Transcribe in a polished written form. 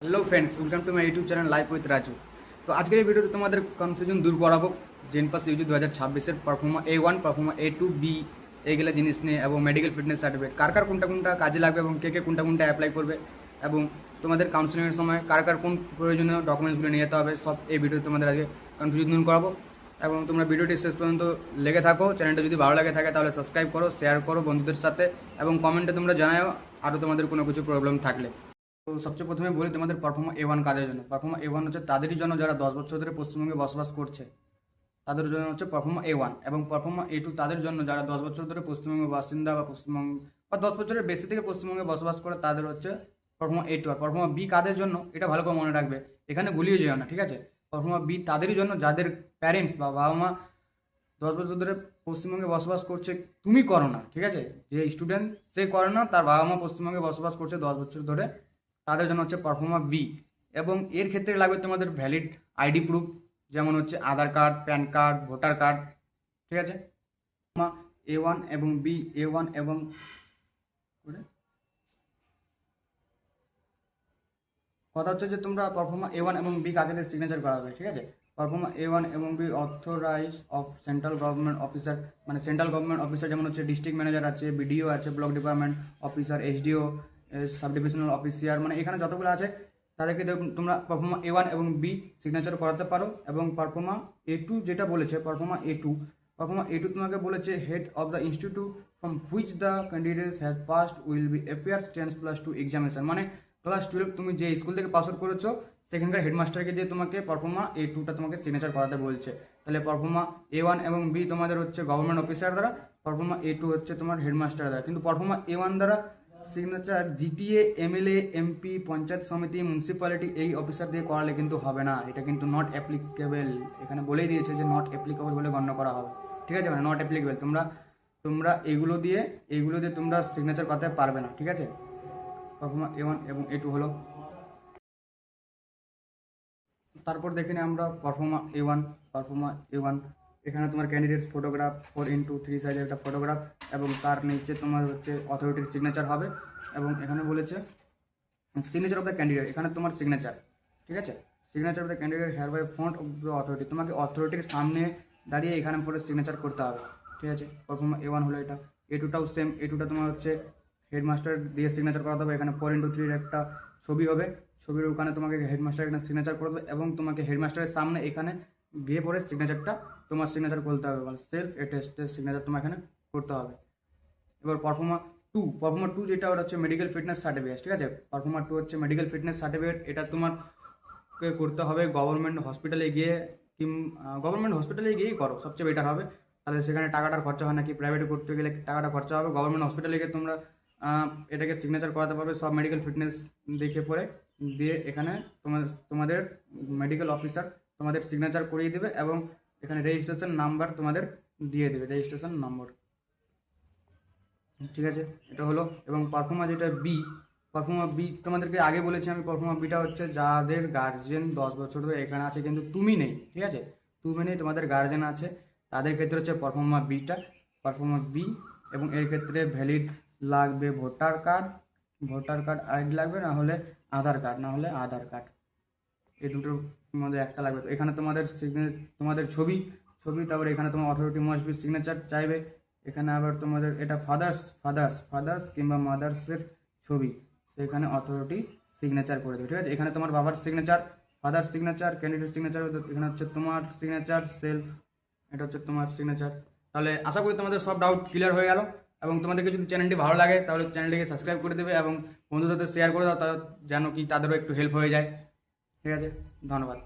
Hello friends, welcome to my YouTube channel life with Raju. তো আজকের এই ভিডিওতে তোমাদের কনফিউশন দূর করাবো জেনপাস ইউজি 2026-এর পারফর্মা A1, পারফর্মা A2, বি এইগুলো জিনিস নিয়ে, এবং মেডিকেল ফিটনেস সার্টিফিকেট কার কার কোনটা কোনটা কাজে লাগবে এবং কে কে কোনটা কোনটা অ্যাপ্লাই করবে, এবং তোমাদের কাউন্সিলিংয়ের সময় কার কার কোন প্রয়োজনীয় ডকুমেন্টসগুলো নিয়ে যেতে হবে, সব এই ভিডিওতে তোমাদের আজকে কনফিউশন দূর করাবো। এবং তোমরা ভিডিওটি শেষ পর্যন্ত লেগে থাকো। চ্যানেলটা যদি ভালো লাগে থাকে তাহলে সাবস্ক্রাইব করো, শেয়ার করো বন্ধুদের সাথে, এবং কমেন্টে তোমরা জানাও আরও তোমাদের কোনো কিছু প্রবলেম থাকলে। তো সবচেয়ে প্রথমে বলি তোমাদের পারফর্মা A1 কাদের জন্য। পারফর্মা A1 হচ্ছে তাদেরই জন্য যারা 10 বছর ধরে পশ্চিমবঙ্গে বসবাস করছে, তাদের জন্য হচ্ছে পারফর্মা A1। এবং পারফর্মা A2 তাদের জন্য যারা 10 বছর ধরে পশ্চিমবঙ্গের বাসিন্দা বা পশ্চিমবঙ্গ বা 10 বছরের বেশি থেকে পশ্চিমবঙ্গে বসবাস করে, তাদের হচ্ছে পারফর্মা A2। আর পারফর্মা বি কাদের জন্য এটা ভালো করে মনে রাখবে, এখানে গুলিয়ে যেও না, ঠিক আছে। পারফর্মা বি তাদেরই জন্য যাদের প্যারেন্টস বা বাবা মা 10 বছর ধরে পশ্চিমবঙ্গে বসবাস করছে, তুমি করো না, ঠিক আছে। যে স্টুডেন্ট সে করে না, তার বাবা মা পশ্চিমবঙ্গে বসবাস করছে 10 বছর ধরে, তাদের জন্য হচ্ছে পারফর্মা বি। এবং এর ক্ষেত্রে লাগবে তোমাদের ভ্যালিড আইডি প্রুফ, যেমন হচ্ছে Aadhaar card, PAN card, voter card, ঠিক আছে। A1 এবং বি, A1 এবং কথা হচ্ছে যে তোমরা পারফর্মা A1 এবং বি কাকেদের সিগনেচার করাবে, ঠিক আছে। পারফর্মা A1 এবং B authorise of central government officer, মানে সেন্ট্রাল গভর্নমেন্ট অফিসার, যেমন হচ্ছে ডিস্ট্রিক্ট ম্যানেজার আছে, বিডিও আছে, block department officer, SDO, sub divisional officer, মানে এখানে যতগুলো আছে তাদেরকে তোমরা পারফর্মা A1 এবং বি সিগনেচার করাতে পারো। এবং পারফর্মা A2 যেটা বলেছে, পারফর্মা A2 তোমাকে বলেছে head of the institute from which the candidates has passed will be appears 10+2 examination, মানে ক্লাস 12 তুমি যে স্কুল থেকে পাস আউট করেছো সেখানকার হেডমাস্টারকে দিয়ে তোমাকে পারফর্মা A2টা তোমাকে সিগনেচার করাতে বলছে। তাহলে পারফর্মা A1 এবং বি তোমাদের হচ্ছে গভর্নমেন্ট অফিসার দ্বারা, পারফর্মা A2 হচ্ছে তোমার হেডমাস্টার দ্বারা। কিন্তু পারফর্মা A1 দ্বারা signature GTA, MLA, MP, panchayat সমিতি, মিউনিসিপ্যালিটি এই অফিসার দিয়ে করালে কিন্তু হবে না, এটা কিন্তু নট অ্যাপ্লিকেবল। এখানে বলেই দিয়েছে যে নট অ্যাপ্লিকেবল বলে গণ্য করা হবে, ঠিক আছে, মানে নট অ্যাপ্লিকেবল। তোমরা তোমরা এইগুলো দিয়ে তোমরা সিগনেচার করতে পারবে না, ঠিক আছে। পারফর্মা A1 এবং A2 হলো। তারপর দেখে নিই আমরা পারফর্মা A1। এখানে তোমার ক্যান্ডিডেটস ফটোগ্রাফ 4x3 সাইজের একটা ফটোগ্রাফ, এবং তার নিচে তোমার হচ্ছে অথরিটির সিগনেচার হবে। এবং এখানে বলেছে সিগনেচার অফ দ্য ক্যান্ডিডেট, এখানে তোমার সিগনেচার, ঠিক আছে। Signature of the candidate here by front of the authority, তোমাকে অথরিটির সামনে দাঁড়িয়ে এখানে পরে সিগনেচার করতে হবে, ঠিক আছে। পারফর্মা A1 হলো এটা। A2টাও সেম, A2টা তোমার হচ্ছে হেডমাস্টার দিয়ে সিগনেচার করাতে হবে। এখানে 4x3 একটা ছবি হবে, ছবির ওখানে তোমাকে হেডমাস্টার এখানে সিগনেচার করবে, এবং তোমাকে হেডমাস্টারের সামনে এখানে গিয়ে পরে সিগনেচারটা তোমার সিগনেচার করতে হবে, মানে সেলফ অ্যাটেস্টেড সিগনেচার তোমার এখানে করতে হবে। এবার পারফর্মা টু যেটা, ওটা হচ্ছে মেডিকেল ফিটনেস সার্টিফিকেট, ঠিক আছে। পারফর্মা 2 হচ্ছে মেডিকেল ফিটনেস সার্টিফিকেট। এটা তোমাকে করতে হবে গভর্নমেন্ট হসপিটালে গিয়ে, গভর্নমেন্ট হসপিটালে গিয়েই করো, সবচেয়ে বেটার হবে। তাহলে সেখানে টাকাটার খরচা হয় না, কি প্রাইভেটে করতে গেলে টাকাটা খরচা হবে। গভর্নমেন্ট হসপিটালে গিয়ে তোমরা এটাকে সিগনেচার করাতে পারবে সব মেডিকেল ফিটনেস দেখে পরে, দিয়ে এখানে তোমাদের মেডিকেল অফিসার তোমাদের সিগনেচার করিয়ে দেবে, এবং এখানে রেজিস্ট্রেশন নাম্বার তোমাদের দিয়ে দেবে, রেজিস্ট্রেশন নম্বর, ঠিক আছে। এটা হলো। এবং পারফর্মা বি তোমাদেরকে আগে বলেছি আমি, পারফর্মা বিটা হচ্ছে যাদের গার্জেন 10 বছর ধরে এখানে আছে কিন্তু তুমি নেই, ঠিক আছে। তুমি নেই, তোমাদের গার্জেন আছে, তাদের ক্ষেত্রে হচ্ছে পারফর্মা বি। এবং এর ক্ষেত্রে ভ্যালিড লাগবে ভোটার কার্ড আইডি লাগবে, না হলে আধার কার্ড, এই দুটোর মধ্যে একটা লাগবে। তো এখানে তোমাদের ছবি, তারপরে এখানে তোমার অথরিটি মাস্ট বি সিগনেচার চাইবে। এখানে আবার তোমাদের এটা ফাদার্স কিংবা মাদার্সের ছবি, সেখানে অথরিটি সিগনেচার করে দেবে, ঠিক আছে। এখানে তোমার বাবার signature, father signature, candidate signature, এখানে হচ্ছে তোমার সিগনেচার সেলফ, এটা হচ্ছে তোমার সিগনেচার। তাহলে আশা করি তোমাদের সব ডাউট ক্লিয়ার হয়ে গেল। এবং তোমাদেরকে যদি চ্যানেলটি ভালো লাগে তাহলে চ্যানেলটিকে সাবস্ক্রাইব করে দেবে, এবং বন্ধুদের শেয়ার করে দাও, যেন কি তাদেরও একটু হেল্প হয়ে যায়, ঠিক আছে। ধন্যবাদ।